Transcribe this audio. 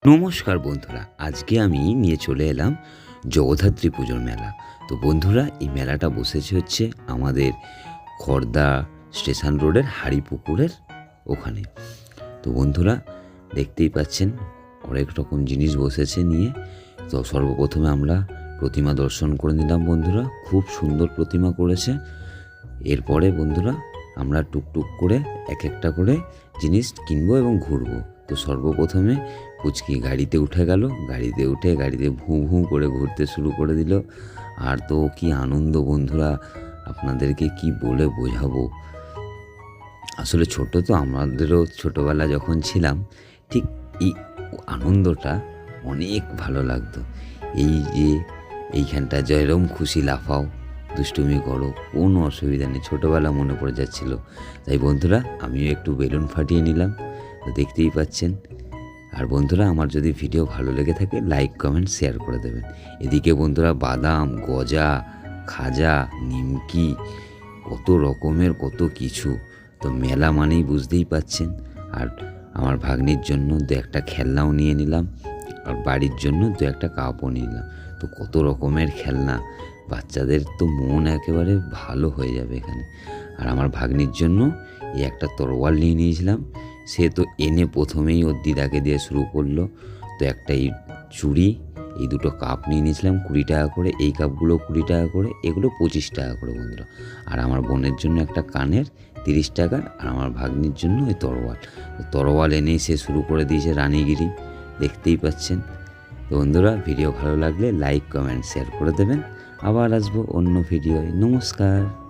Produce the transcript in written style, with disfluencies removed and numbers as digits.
নমস্কার বন্ধুরা, আজকে আমি নিয়ে চলে এলাম জগদ্ধাত্রী পুজোর মেলা। তো বন্ধুরা, এই মেলাটা বসেছে হচ্ছে আমাদের খড়দা স্টেশন রোডের হাড়িপুকুরের ওখানে। তো বন্ধুরা, দেখতেই পাচ্ছেন অনেক রকম জিনিস বসেছে নিয়ে। তো সর্বপ্রথমে আমরা প্রতিমা দর্শন করে নিলাম বন্ধুরা, খুব সুন্দর প্রতিমা করেছে। এরপরে বন্ধুরা আমরা টুকটুক করে এক একটা করে জিনিস কিনবো এবং ঘুরবো। তো সর্বপ্রথমে পুচকি গাড়িতে উঠে গেল, গাড়িতে ভুঁ ভুঁ করে ঘুরতে শুরু করে দিল। আর তো কি আনন্দ বন্ধুরা, আপনাদেরকে কি বলে বোঝাবো। আসলে ছোট তো, আমাদেরও ছোটোবেলা যখন ছিলাম ঠিক এই আনন্দটা অনেক ভালো লাগতো। এই যে এইখানটা যেরম খুশি লাফাও, দুষ্টুমি করো, কোনো অসুবিধা নেই, ছোটোবেলা মনে পড়ে যাচ্ছিলো। তাই বন্ধুরা, আমিও একটু বেলুন ফাটিয়ে নিলাম, তো দেখতেই পাচ্ছেন। আর বন্ধুরা, আমার যদি ভিডিও ভালো লেগে থাকে লাইক কমেন্ট শেয়ার করে দেবেন। এদিকে বন্ধুরা বাদাম, গজা, খাজা, নিমকি, কত রকমের কত কিছু। তো মেলা মানেই বুঝতেই পাচ্ছেন। আর আমার ভাগ্নির জন্য দু একটা খেলনাও নিয়ে নিলাম, আর বাড়ির জন্য দু একটা কাপও নিয়ে নিলাম। তো কত রকমের খেলনা, বাচ্চাদের তো মন একেবারে ভালো হয়ে যাবে এখানে। আর আমার ভাগ্নির জন্য এই একটা তরোয়াল নিয়ে নিয়েছিলাম। সে তো এনে প্রথমেই ওর দিদাকে দিয়ে শুরু করলো। তো একটা এই চুড়ি, এই দুটো কাপ নিয়ে নিয়েছিলাম 20 টাকা করে, এই কাপগুলো 20 টাকা করে, এগুলো 25 টাকা করে বন্ধুরা। আর আমার বোনের জন্য একটা কানের 30 টাকা, আর আমার ভাগ্নির জন্য ওই তরোয়াল এনেই সে শুরু করে দিয়েছে রানীগিরি, দেখতেই পাচ্ছেন। তো বন্ধুরা, ভিডিও ভালো লাগলে লাইক কমেন্ট শেয়ার করে দেবেন। আবার আসবো অন্য ভিডিওয়। নমস্কার।